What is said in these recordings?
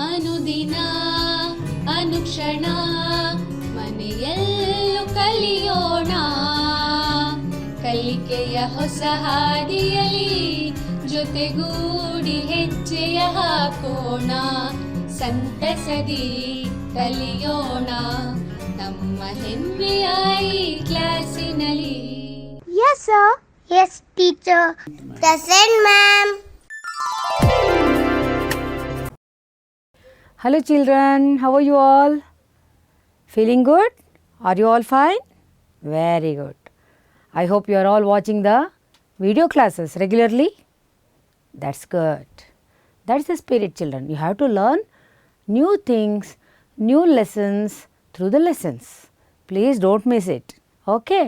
ಅನುದಿನ ಅನುಕ್ಷಣ ಮನೆಯಲ್ಲೂ ಕಲಿಯೋಣ ಕಲಿಕೆಯ ಹೊಸ ಹಾದಿಯಲಿ ಜೊತೆಗೂಡಿ ಹೆಜ್ಜೆಯ ಹಾಕೋಣ ಸಂತಸದಿ ಕಲಿಯೋಣ ನಮ್ಮ ಹೆಮ್ಮೆಯ ಈ ಕ್ಲಾಸಿನಲ್ಲಿ. Yes, sir. Yes, teacher. Present, ma'am. Hello children, how are you all? Feeling good? Are you all fine? Very good. I hope you are all watching the video classes regularly. That's good. That's the spirit, children. You have to learn new things, new lessons through the lessons. Please don't miss it. Okay?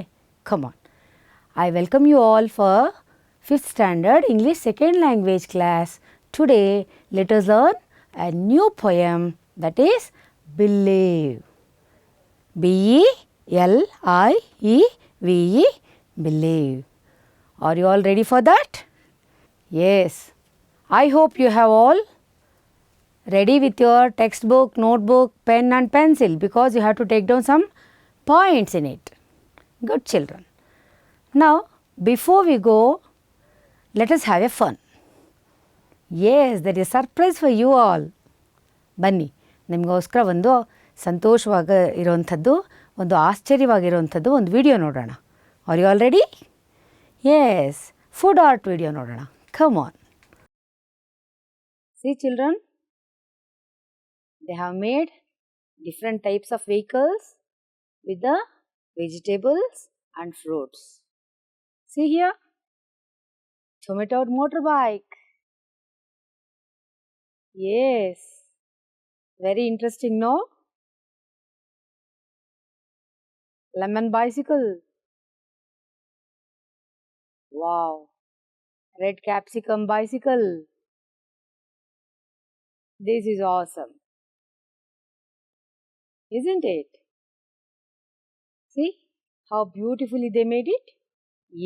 Come on. I welcome you all for 5th standard English second language class. Today, let us learn a new poem, that is Believe. B-E-L-I-E-V-E, Believe. Are you all ready for that? Yes. I hope you have all ready with your textbook, notebook, pen and pencil, because you have to take down some points in it. Good children. Now, before we go, let us have a fun. Yes, there is a surprise for you all. ಬನ್ನಿ, ನಿಮಗೋಸ್ಕರ ಒಂದು ಸಂತೋಷವಾಗಿ ಇರೋವಂಥದ್ದು, ಒಂದು ಆಶ್ಚರ್ಯವಾಗಿರುವಂಥದ್ದು ಒಂದು video ನೋಡೋಣ. Are you all ready? Yes, food art video ನೋಡೋಣ. Come on. See children, they have made different types of vehicles with the vegetables and fruits. See here, tomato motorbike. Yes, very interesting, no? Lemon bicycle. Wow, red capsicum bicycle. This is awesome, isn't it? See how beautifully they made it?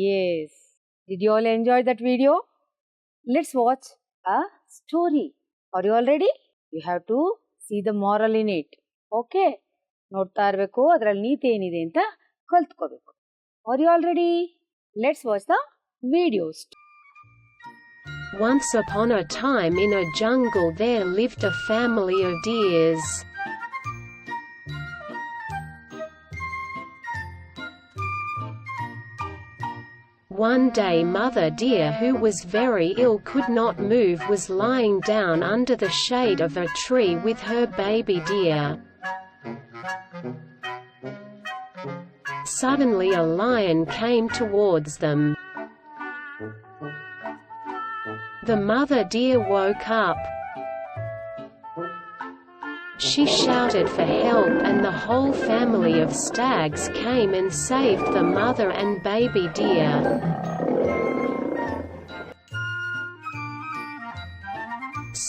Yes. Did you all enjoy that video? Let's watch a story. Are you all ready? You have to see the moral in it. Okay? ನೋಡ್ತಾ ಇರಬೇಕು, ಅದರಲ್ಲಿ ನೀತಿ ಏನಿದೆ ಅಂತ ಕಲ್ತ್ಕೋಬೇಕು. Are you all ready? Let's watch the videos. Once upon a time in a jungle there lived a family of deers. One day Mother Deer, who was very ill, could not move, was lying down under the shade of a tree with her baby deer. Suddenly a lion came towards them. The mother deer woke up. She shouted for help, and the whole family of stags came and saved the mother and baby deer.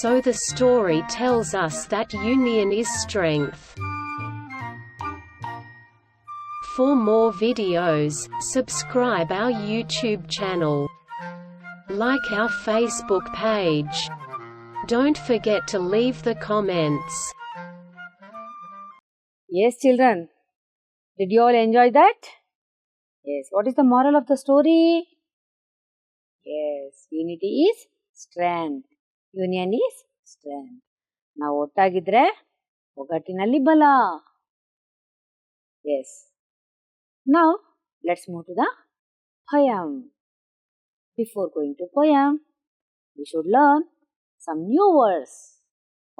So the story tells us that union is strength. For more videos, subscribe our YouTube channel. Like our Facebook page. Don't forget to leave the comments. Yes, children. Did you all enjoy that? Yes. What is the moral of the story? Yes. Unity is strength. Union is strength. ನಾವು ಒಟ್ಟಾಗಿದ್ರೆ ಒಗ್ಗಟ್ಟಿನಲ್ಲಿ ಬಲ. Yes. Now, let's move to the poem. Before going to poem, we should learn some new words.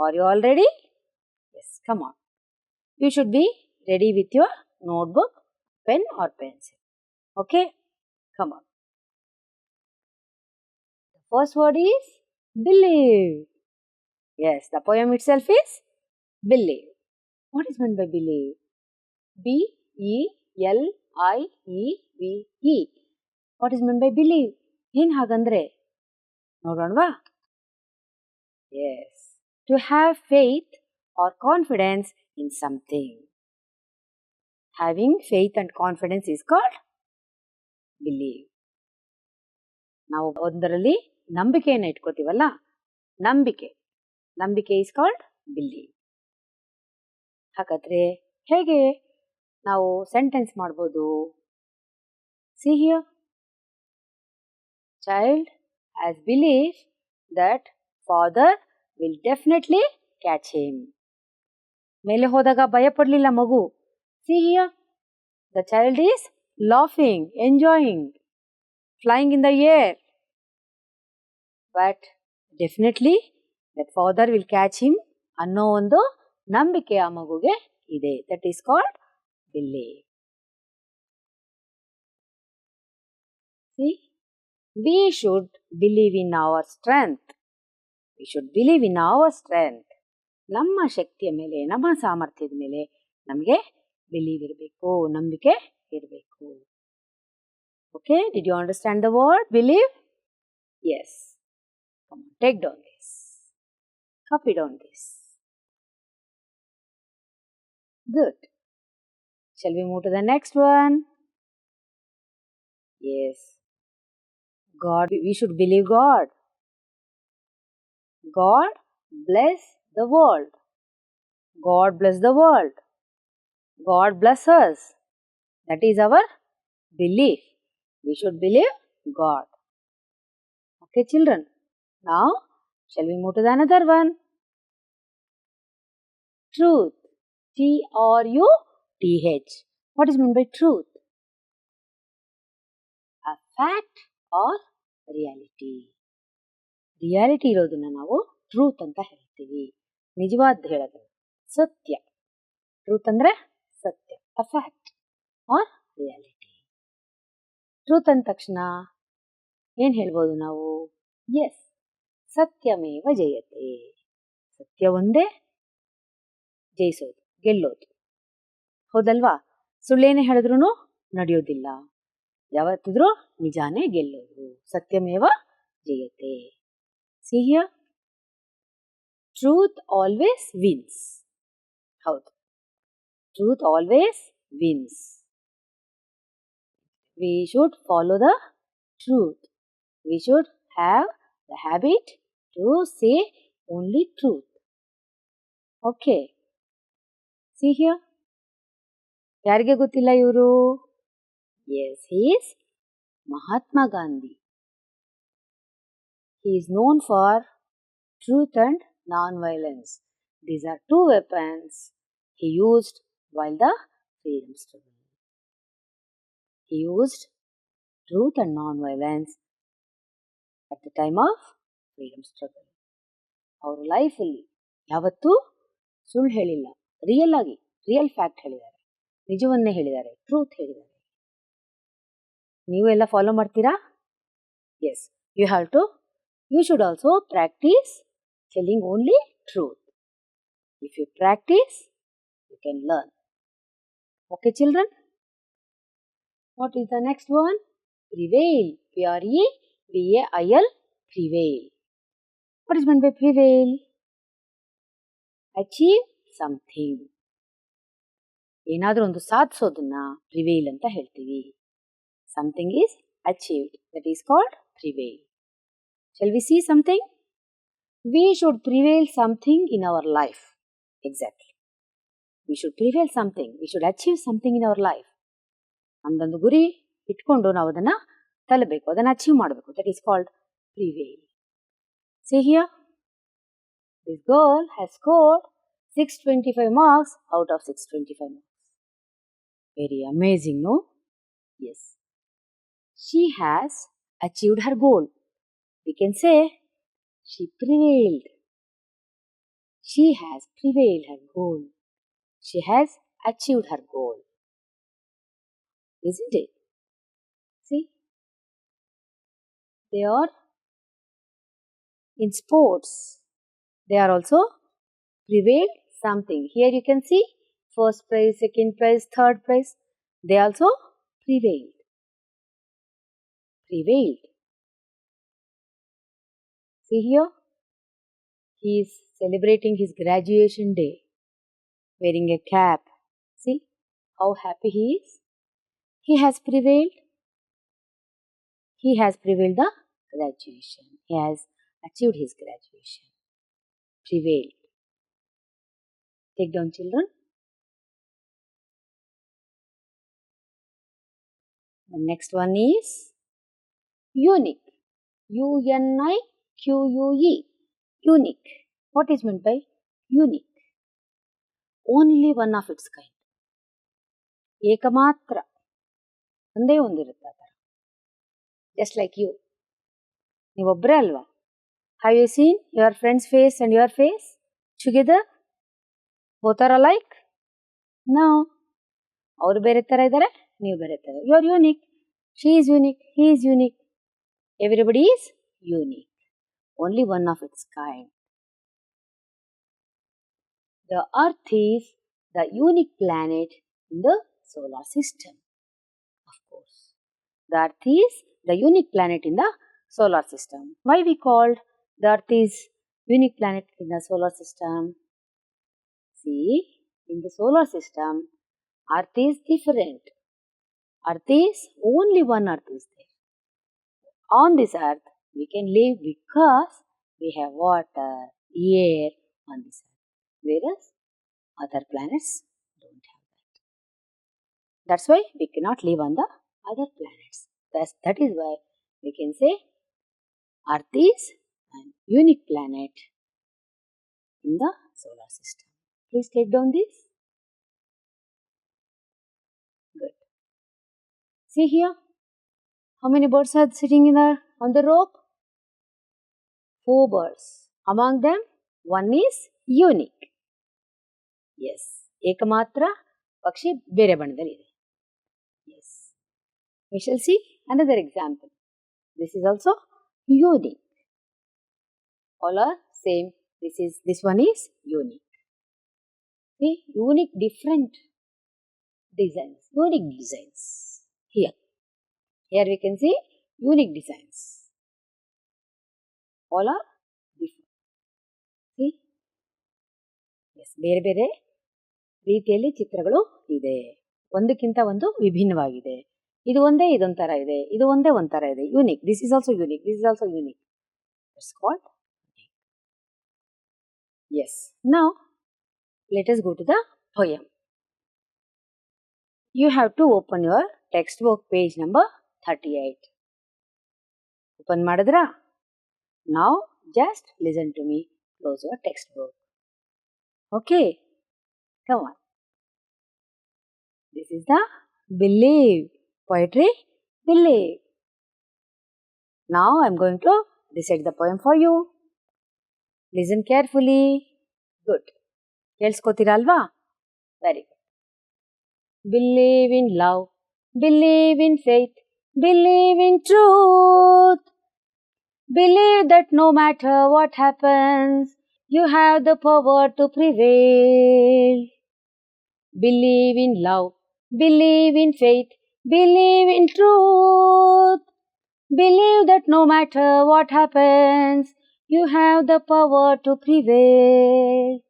Are you all ready? Yes, come on. You should be ready with your notebook, pen or pencil. Okay? Come on. The first word is believe. Yes, the poem itself is believe. What is meant by believe? B-E-L-I-E-V-E. What is meant by believe? ಏನು ಹಾಗಂದ್ರೆ ನೋಡೋಣವಾ? Yes, to have faith or confidence in something. Having faith and confidence is called believe. ನಾವು ಒಂದರಲ್ಲಿ ನಂಬಿಕೆಯನ್ನು ಇಟ್ಕೋತೀವಲ್ಲ, ನಂಬಿಕೆ is called believe. ಹಾಗಾದ್ರೆ ಹೇಗೆ ನಾವು sentence ಮಾಡ್ಬೋದು? See here. Child has belief that father will definitely catch him. ಮೇಲೆ ಹೋದಾಗ ಭಯ ಪಡಲಿಲ್ಲ ಮಗು. See here. The child is laughing, enjoying, flying in the air. But definitely that father will catch him ಅನ್ನೋ ಒಂದು ನಂಬಿಕೆ ಆ ಮಗುಗೆ ಇದೆ. That is called belief. See, we should believe in our strength. We should believe in our strength. ನಮ್ಮ ಶಕ್ತಿಯ ಮೇಲೆ, ನಮ್ಮ ಸಾಮರ್ಥ್ಯದ ಮೇಲೆ ನಮಗೆ ಬಿಲೀವ್ ಇರಬೇಕು, ನಂಬಿಕೆ ಇರಬೇಕು. Okay, did you understand the word believe? Yes. Come on, take down this. Copy down this. Good. Shall we move to the next one? Yes. God, we should believe God. God bless the world. God bless the world. God bless us. That is our belief. We should believe God. Okay, children. Now, shall we move to the another one? Truth. Truth. What is meant by truth? A fact or reality. Reality ಇರೋದನ್ನ ನಾವು truth ಅಂತ ಹೇಳ್ತೀವಿ. ನಿಜವಾದ ಹೇಳೋದು ಸತ್ಯ. Truth ಅಂದ್ರೆ ಸತ್ಯ. A fact or reality. Truth ಅಂದ ತಕ್ಷಣ ಏನ್ ಹೇಳ್ಬೋದು ನಾವು? ಎಸ್, ಸತ್ಯಮೇವ ಜಯತೆ. ಸತ್ಯ ಒಂದೇ ಜಯಿಸೋದು, ಗೆಲ್ಲೋದು. ಹೌದಲ್ವಾ? ಸುಳ್ಳೇನೇ ಹೇಳಿದ್ರು ನಡೆಯೋದಿಲ್ಲ. ಯಾವತ್ತಿದ್ರೂ ನಿಜಾನೇ ಗೆಲ್ಲೋದು. ಸತ್ಯಮೇವ ಜಯತೆ. See here. Truth always wins. ಹೌದು, truth always wins. We should follow the truth. We should have the habit to say only truth. Okay. See here. ಯಾರಿಗೆ ಗೊತ್ತಿಲ್ಲ ಇವರು? Yes, he is Mahatma Gandhi. He is known for truth and non-violence. These are two weapons he used while the freedom struggle. He used truth and non-violence at the time of freedom struggle. ಅವರ ಲೈಫಲ್ಲಿ ಯಾವತ್ತೂ ಸುಳ್ಳು ಹೇಳಿಲ್ಲ. Real fact ಹೇಳಿದ್ದಾರೆ, ನಿಜವನ್ನೇ ಹೇಳಿದ್ದಾರೆ, truth ಹೇಳಿದ್ದಾರೆ. ನೀವು ಎಲ್ಲ ಫಾಲೋ ಮಾಡ್ತೀರಾ? Yes, you should also practice telling only truth. If you practice, you can learn. Okay, children? What is the next one? Prevail. Prevail. Prevail. What is meant by prevail? Achieve something. ಏನಾದರೂ ಒಂದು ಸಾಧಿಸೋದನ್ನ prevail ಅಂತ ಹೇಳ್ತೀವಿ. Something is achieved. That is called prevail. Shall we see something? We should prevail something in our life. Exactly. We should prevail something. We should achieve something in our life. ನಮ್ದೊಂದು ಗುರಿ ಇಟ್ಕೊಂಡು ನಾವು ಅದನ್ನು ತಲುಪಬೇಕು, ಅದನ್ನು achieve ಮಾಡಬೇಕು. That is called prevail. See here. This girl has scored 625 marks out of 625 marks. Very amazing, no? Yes. She has achieved her goal. We can say she prevailed. She has prevailed her goal. She has achieved her goal. Isn't it? See? They are in sports. They are also prevailed something. Here you can see first prize, second prize, third prize. They also prevailed. Prevailed. See here, he is celebrating his graduation day, wearing a cap. See how happy he is. He has prevailed. He has prevailed the graduation. He has achieved his graduation. Prevailed. Take down, children. The next one is unique. Unique. Unique. What is meant by unique? Only one of its kind. ಏಕಮಾತ್ರ ಒಂದೇ ಒಂದಿರುತ್ತೆ ಆ ಥರ. Just like you. ನೀವೊಬ್ಬರೇ ಅಲ್ವಾ? Have you seen your friend's face and your face together? Both are alike? No. ಅವರು ಬೇರೆ ಥರ ಇದ್ದಾರೆ, ನೀವು ಬೇರೆ ಥರ. You are unique. She is unique. He is unique. Everybody is unique. Only one of its kind. The Earth is the unique planet in the solar system. Of course. The Earth is the unique planet in the solar system. Why we called the Earth is unique planet in the solar system? See, in the solar system, Earth is different. Earth is only one Earth is there. On this Earth, we can live because we have water, air on this Earth. Whereas other planets don't have that. That's why we cannot live on the other planets. That is why we can say Earth is an unique planet in the solar system. Please take down this. Good. See here. How many birds are sitting on the rope? 4 birds. Among them, one is unique. Yes. ಏಕಮಾತ್ರ ಪಕ್ಷಿ ಬೇರೆ ಬಣ್ಣದಲ್ಲಿದೆ. Yes. We shall see another example. This is also unique. All are same. This one is unique. See, unique different designs. Unique designs. Here we can see unique designs. All are different. See? Yes, ಬೇರೆ ಬೇರೆ ರೀತಿಯಲ್ಲಿ ಚಿತ್ರಗಳು ಇದೆ. ಒಂದಕ್ಕಿಂತ ಒಂದು ವಿಭಿನ್ನವಾಗಿದೆ. ಇದು ಒಂದೇ ಇದೊಂಥರ ಇದೆ. ಇದು ಒಂದೇ ಒಂಥರ ಇದೆ. Unique. This is also unique. This is also unique. It's called unique. Yes. Now, let us go to the poem. You have to open your textbook page number 38. Open ಮಾಡಿದ್ರಾ? Now, just listen to me. Close your textbook. Okay. Come on. This is the Believe poetry. Believe. Now I am going to recite the poem for you. Listen carefully. Good. ಕೇಳಿಸ್ಕೋತೀರಾ ಅಲ್ವಾ? Very good. Believe in love. Believe in faith. Believe in truth. Believe that no matter what happens, you have the power to prevail. Believe in love. Believe in faith. Believe in truth. Believe that no matter what happens, you have the power to prevail.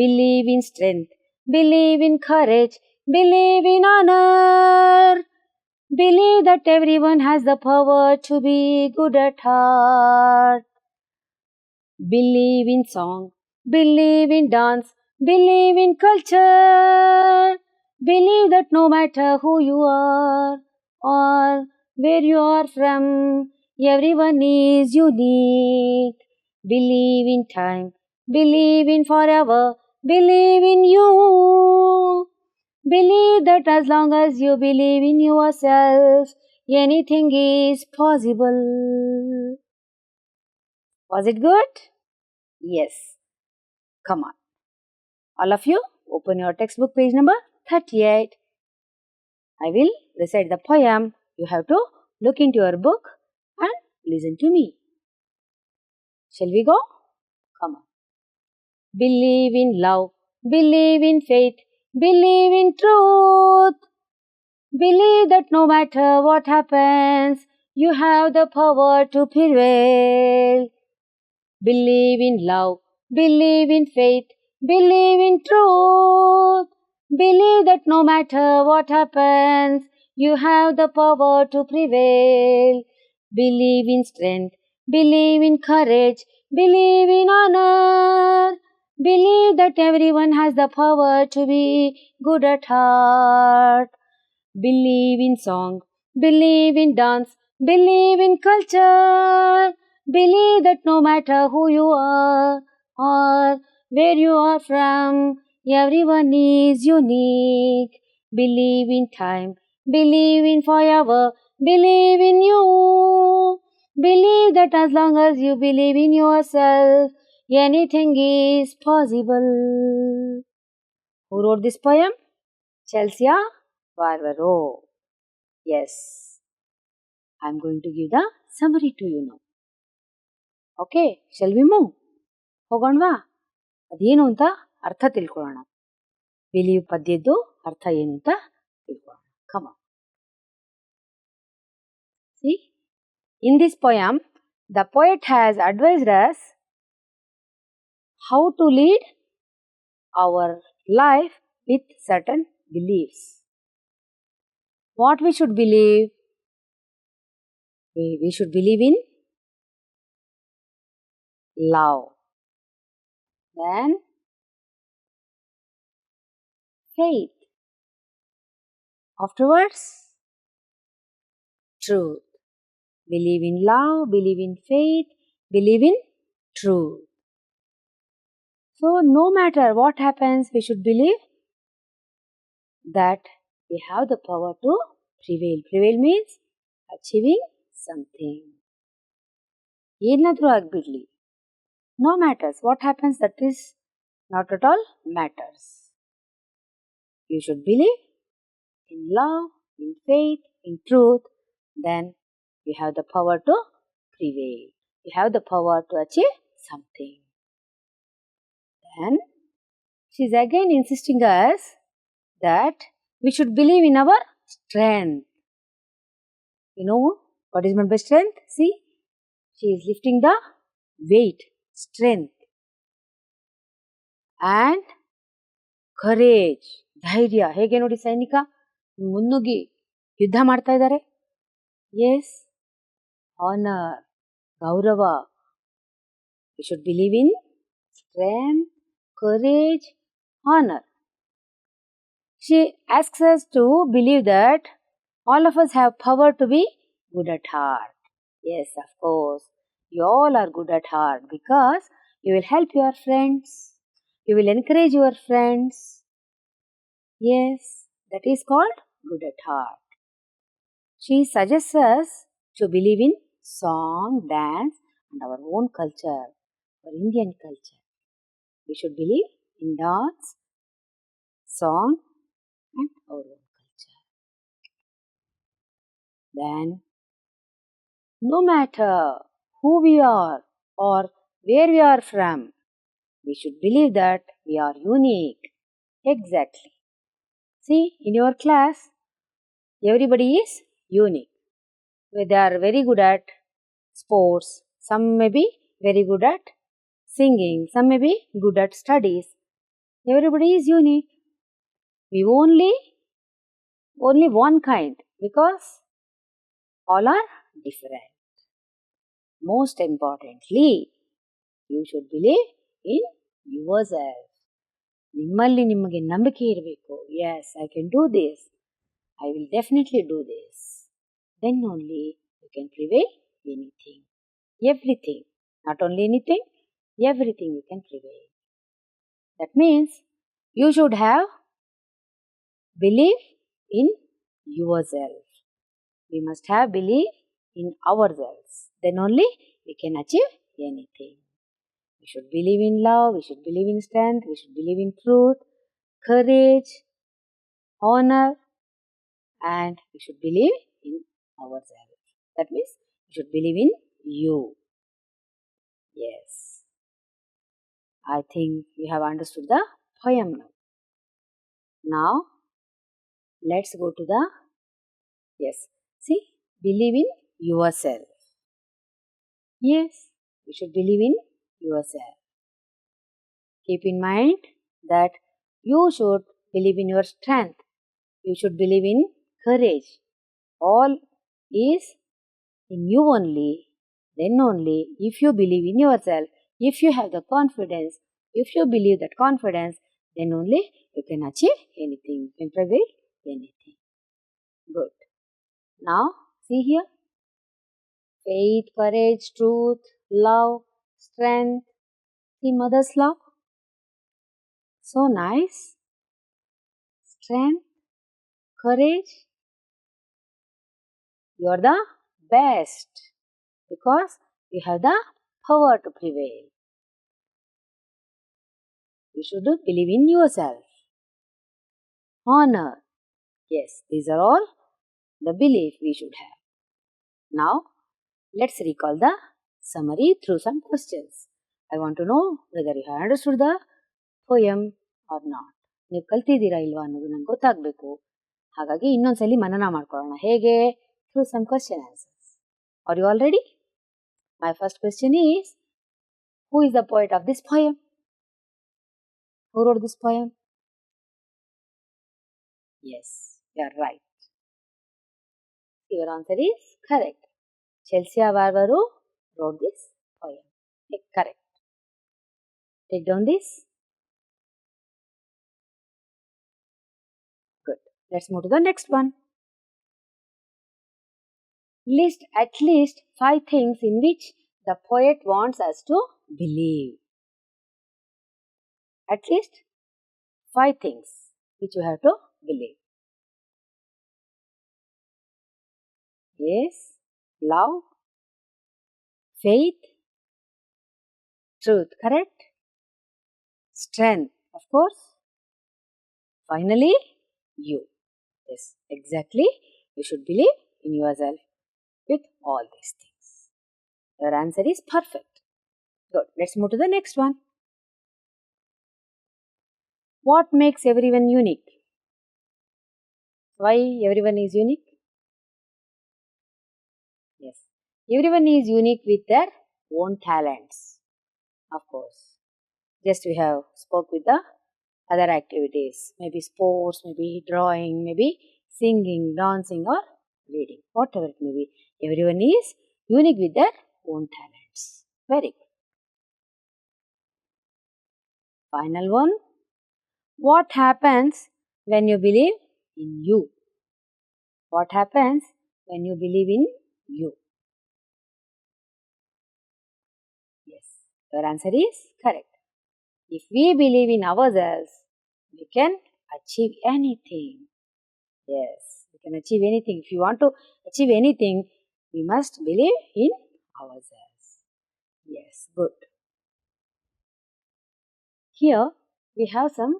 Believe in strength. Believe in courage. Believe in honor. Believe that everyone has the power to be good at heart. Believe in song. Believe in dance. Believe in culture. Believe that no matter who you are or where you are from, everyone is unique. Believe in time. Believe in forever. Believe in you. Believe that as long as you believe in yourself, anything is possible. Was it good? Yes. Come on. All of you, open your textbook page number 38. I will recite the poem. You have to look into your book and listen to me. Shall we go? Come on. Believe in love. Believe in faith. Believe in truth. Believe that no matter what happens, you have the power to prevail. Believe in love. Believe in faith. Believe in truth. Believe that no matter what happens, you have the power to prevail. Believe in strength. Believe in courage. Believe in honor. Believe that everyone has the power to be good at heart. Believe in song, believe in dance, believe in culture. Believe that no matter who you are or where you are from, everyone is unique. Believe in time, believe in forever, believe in you. Believe that as long as you believe in yourself, anything is possible. Who wrote this poem? Chelsea Barbaro. Yes, I'm going to give the summary to you now. Okay, shall we move? ಹೋಗೋಣವಾ? ಅದೇನು ಅಂತ ಅರ್ಥ ತಿಳ್ಕೊಳ್ಳೋಣ. Believe ಪದ್ಯದ್ದು ಅರ್ಥ ಏನು ಅಂತ ತಿಳ್ಕೊಳ್ಳೋಣ. Come on. See, in this poem, the poet has advised us how to lead our life with certain beliefs. What we should believe? We should believe in love. Then faith. Afterwards, truth. Believe in love, believe in faith, believe in truth. So, no matter what happens, we should believe that we have the power to prevail. Prevail means achieving something. ಏನಾದರೂ ಆಗಬಿಡ್ಲಿ. No matters. What happens, that is not at all matters. You should believe in love, in faith, in truth. Then you have the power to prevail. You have the power to achieve something. Then she is again insisting us that we should believe in our strength. You know what is meant by strength? See, she is lifting the weight, strength, and courage, ಧೈರ್ಯ. ಹೇಗೆ ನೋಡಿ ಸೈನಿಕ ಮುನ್ನುಗ್ಗಿ ಯುದ್ಧ ಮಾಡ್ತಾ ಇದ್ದಾರೆ. S, honour, ಗೌರವ. We should believe in strength, courage, honor. She asks us to believe that all of us have power to be good at heart. Yes, of course, you all are good at heart because you will help your friends. You will encourage your friends. Yes, that is called good at heart. She suggests us to believe in song, dance, and our own culture, our Indian culture. We should believe in dance, song, and our own culture. Then, no matter who we are or where we are from, we should believe that we are unique. Exactly. See, in your class, everybody is unique. They are very good at sports, some may be very good at singing, some may be good at studies. Everybody is unique. We only one kind because all are different. Most importantly, you should believe in yourself. ನಿಮ್ಮಲ್ಲಿ ನಿಮಗೆ ನಂಬಿಕೆ ಇರಬೇಕು. Yes, I can do this. I will definitely do this. Then only you can prevail anything, everything. Not only anything, everything you can prevail. That means you should have belief in yourself. We must have belief in ourselves. Then only we can achieve anything. We should believe in love, we should believe in strength, we should believe in truth, courage, honor, and we should believe in ourselves. That means we should believe in you. Yes. I think you have understood the poem now. Now, let's go to the, yes, see, believe in yourself. Yes, you should believe in yourself. Keep in mind that you should believe in your strength. You should believe in courage. All is in you only. Then only, if you believe in yourself, if you have the confidence, If you believe that confidence, then only you can achieve anything, you can prevail anything. Good. Now, see here. Faith, courage, truth, love, strength. See mother's love. So nice. Strength, courage. You are the best because you have the power to prevail. You should believe in yourself. Honor. Yes, these are all the belief we should have. Now, let's recall the summary through some questions. I want to know whether you have understood the poem or not. ನೀವು ಕಲ್ತಿದ್ದೀರಾ ಇಲ್ವಾ ಅನ್ನೋದು ನಂಗೆ ಗೊತ್ತಾಗಬೇಕು. ಹಾಗಾಗಿ ಇನ್ನೊಂದ್ಸಲಿ ಮನನ ಮಾಡ್ಕೊಳ್ಳೋಣ. ಹೇಗೆ? Through some question answers. Are you all ready? My first question is, who is the poet of this poem? Who wrote this poem? Yes, you are right. Your answer is correct. Chelsea Barbaro wrote this poem. Correct. Take down this. Good. Let's move to the next one. List at least 5 things in which the poet wants us to believe. At least 5 things which you have to believe. Yes, love, faith, truth, correct? Strength, of course. Finally, you. Yes, exactly. You should believe in yourself with all these things. Your answer is perfect. Good. Let's move to the next one. What makes everyone unique? Why everyone is unique? Yes. Everyone is unique with their own talents. Of course. Just we have spoke with the other activities. Maybe sports, maybe drawing, maybe singing, dancing or reading. Whatever it may be. Everyone is unique with their own talents. Very good. Final one. What happens when you believe in you? What happens when you believe in you? Yes, your answer is correct. If we believe in ourselves, we can achieve anything. Yes, we can achieve anything. If you want to achieve anything, we must believe in ourselves. Yes, good. Here we have some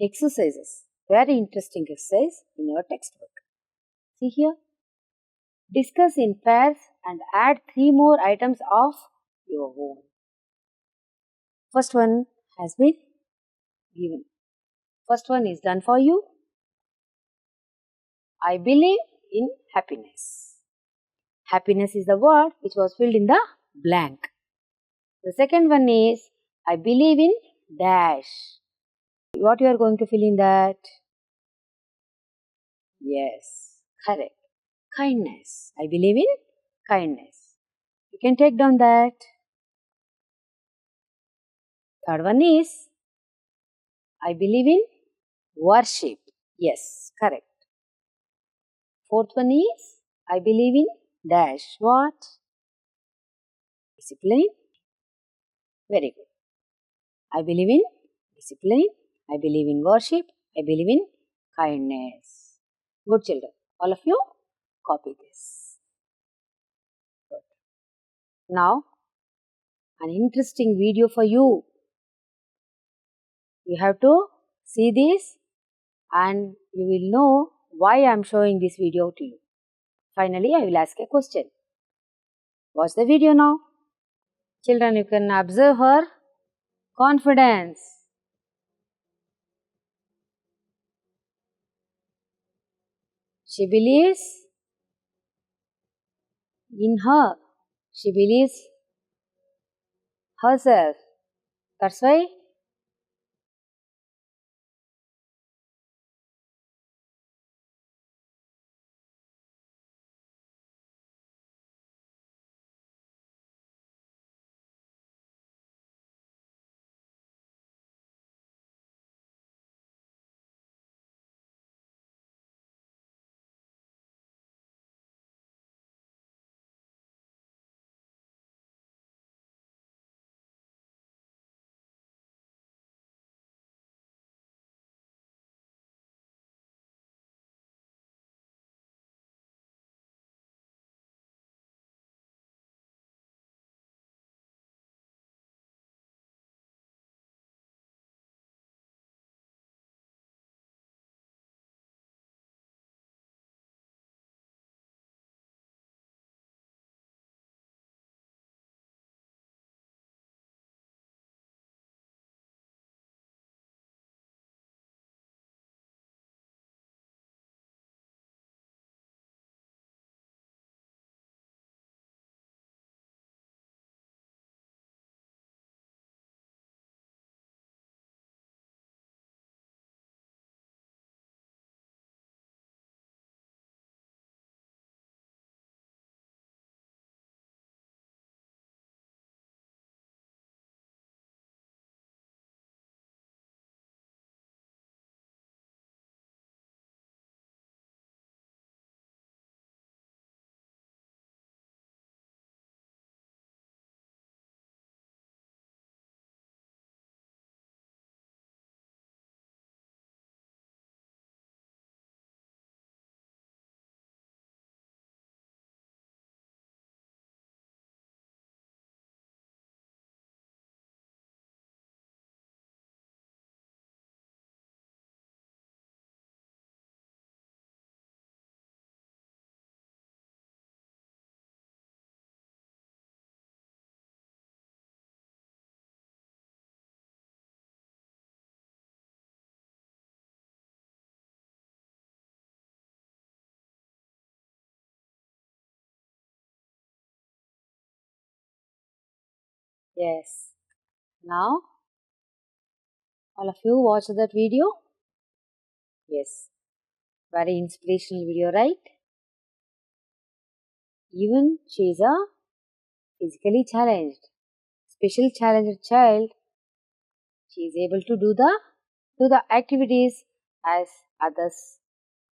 exercises. Very interesting exercise in your textbook. See here. Discuss in pairs and add 3 more items of your own. First one has been given. First one is done for you. I believe in happiness. Happiness is the word which was filled in the blank. The second one is I believe in dash. What you are going to fill in that? Yes, correct. Kindness. I believe in kindness. You can take down that. Third one is I believe in worship. Yes, correct. Fourth one is I believe in dash. What? Discipline. Very good. I believe in discipline. I believe in worship. I believe in kindness. Good children. All of you copy this. Good. Now, an interesting video for you. You have to see this and you will know why I am showing this video to you. Finally, I will ask a question. Watch the video now. Children, you can observe her confidence. She believes in her. She believes herself. That's why Yes. Now, all of you watched that video? Yes. Very inspirational video, right? Even she is a physically challenged, special challenged child. She is able to do the activities as others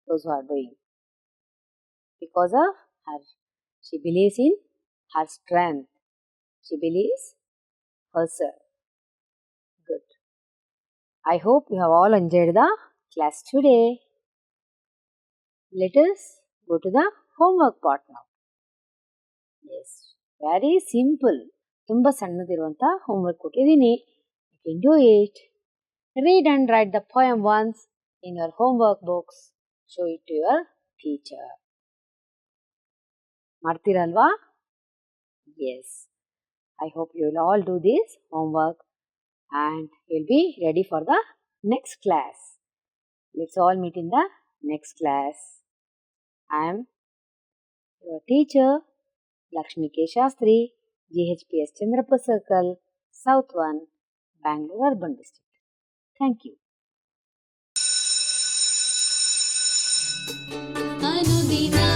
those who are doing. Because of her, she believes in her strength. She believes herself. Good. I hope you have all enjoyed the class today. Let us go to the homework part now. Yes, very simple. ತುಂಬ ಸಣ್ಣದಿರುವಂಥ homework ಕೊಟ್ಟಿದ್ದೀನಿ. You can do it. Read and write the poem once in your homework books. Show it to your teacher. ಮಾಡ್ತೀರಲ್ವಾ? Yes. I hope you will all do this homework and you'll be ready for the next class. Let's all meet in the next class. I am your teacher, Lakshmi K. Shastri, GHPS Chandrapur Circle, South 1, Bangalore Urban District. Thank you. ಅನುದಿನ